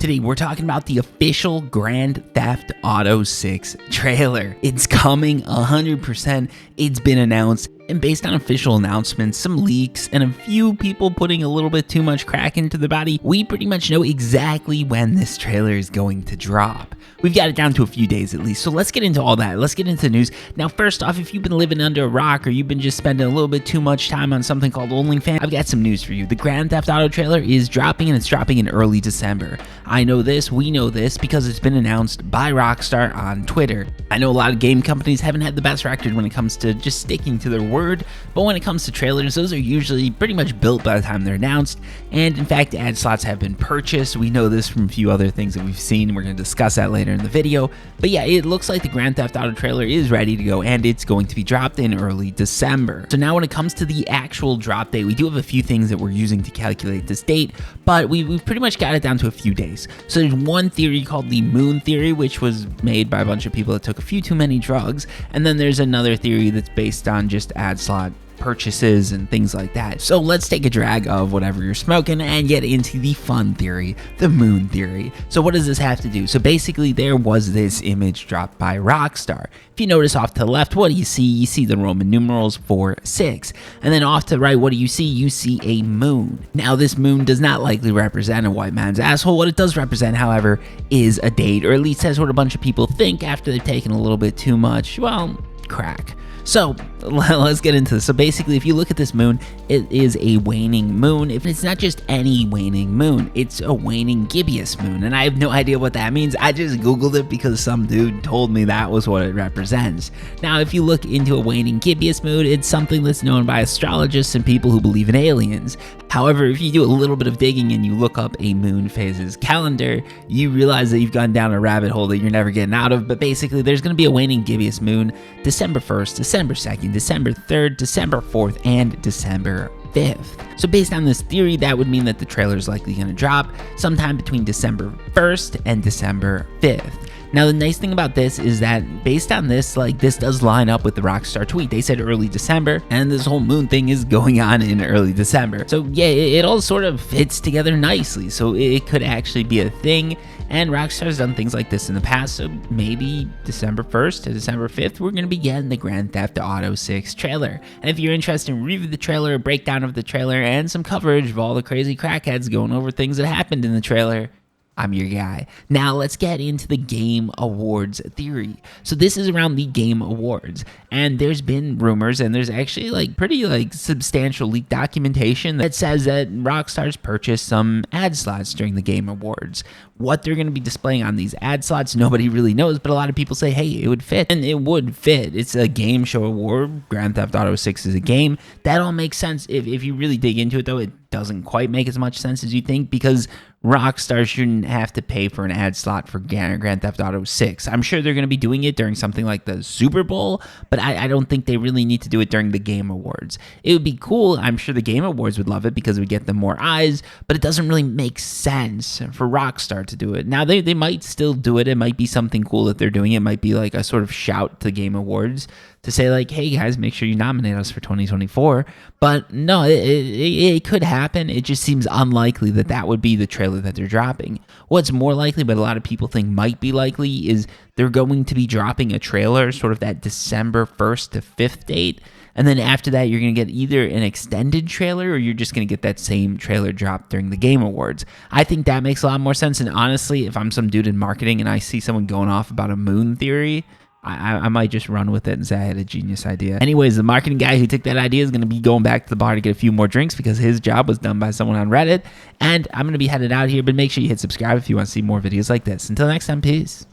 Today, we're talking about the official Grand Theft Auto 6 trailer. It's coming 100%. It's been announced. And based on official announcements, some leaks, and a few people putting a little bit too much crack into the body, we pretty much know exactly when this trailer is going to drop. We've got it down to a few days at least, so let's get into all that. Let's get into the news. Now, first off, if you've been living under a rock or you've been just spending a little bit too much time on something called OnlyFans, I've got some news for you. The Grand Theft Auto trailer is dropping, and it's dropping in early December. I know this, we know this, because it's been announced by Rockstar on Twitter. I know a lot of game companies haven't had the best record when it comes to just sticking to their word, but when it comes to trailers, those are usually pretty much built by the time they're announced, and in fact, ad slots have been purchased. We know this from a few other things that we've seen, and we're going to discuss that later in the video. But yeah, it looks like the Grand Theft Auto trailer is ready to go, and it's going to be dropped in early December. So now when it comes to the actual drop date, we do have a few things that we're using to calculate this date, but we've pretty much got it down to a few days. So there's one theory called the Moon Theory, which was made by a bunch of people that took a few too many drugs, and then there's another theory that's based on just ad slot purchases and things like that. So let's take a drag of whatever you're smoking and get into the fun theory, the Moon Theory. So what does this have to do? So basically there was this image dropped by Rockstar. If you notice off to the left, what do you see? You see the Roman numerals 4-6. And then off to the right, what do you see? You see a moon. Now this moon does not likely represent a white man's asshole. What it does represent, however, is a date, or at least that's what a bunch of people think after they've taken a little bit too much, well, crack. So let's get into this. So basically, if you look at this moon, it is a waning moon. If it's not just any waning moon, it's a waning gibbous moon. And I have no idea what that means. I just Googled it because some dude told me that was what it represents. Now, if you look into a waning gibbous moon, it's something that's known by astrologists and people who believe in aliens. However, if you do a little bit of digging and you look up a moon phases calendar, you realize that you've gone down a rabbit hole that you're never getting out of. But basically, there's going to be a waning gibbous moon December 1st, December 2nd, December 3rd, December 4th, and December 5th. So based on this theory, that would mean that the trailer is likely going to drop sometime between December 1st and December 5th. Now, the nice thing about this is that based on this, this does line up with the Rockstar tweet. They said early December, and this whole moon thing is going on in early December. So yeah, it all sort of fits together nicely. So it could actually be a thing, and Rockstar's done things like this in the past. So maybe December 1st to December 5th, we're going to be getting the Grand Theft Auto 6 trailer. And if you're interested in review the trailer, a breakdown of the trailer, and some coverage of all the crazy crackheads going over things that happened in the trailer, I'm your guy. Now let's get into the Game Awards theory. So this is around the Game Awards, and there's been rumors, and there's actually pretty substantial leaked documentation that says that Rockstar's purchased some ad slots during the Game Awards. What they're going to be displaying on these ad slots, nobody really knows, but a lot of people say, hey, it would fit, and it would fit. It's a game show award. Grand Theft Auto 6 is a game. That all makes sense. If you really dig into it, though, it doesn't quite make as much sense as you think, because Rockstar shouldn't have to pay for an ad slot for Grand Theft Auto 6. I'm sure they're going to be doing it during something like the Super Bowl, but I don't think they really need to do it during the Game Awards. It would be cool. I'm sure the Game Awards would love it because it would get them more eyes, but it doesn't really make sense for Rockstar to do it. Now, they might still do it. It might be something cool that they're doing. It might be like a sort of shout to the Game Awards to say hey guys, make sure you nominate us for 2024. But no, it could happen. It just seems unlikely that that would be the trailer that they're dropping. What's more likely, but a lot of people think might be likely, is they're going to be dropping a trailer sort of that December 1st to 5th date. And then after that, you're going to get either an extended trailer or you're just going to get that same trailer dropped during the Game Awards. I think that makes a lot more sense. And honestly, if I'm some dude in marketing and I see someone going off about a moon theory, I might just run with it and say I had a genius idea. Anyways, the marketing guy who took that idea is going to be going back to the bar to get a few more drinks because his job was done by someone on Reddit. And I'm going to be headed out here, but make sure you hit subscribe if you want to see more videos like this. Until next time, peace.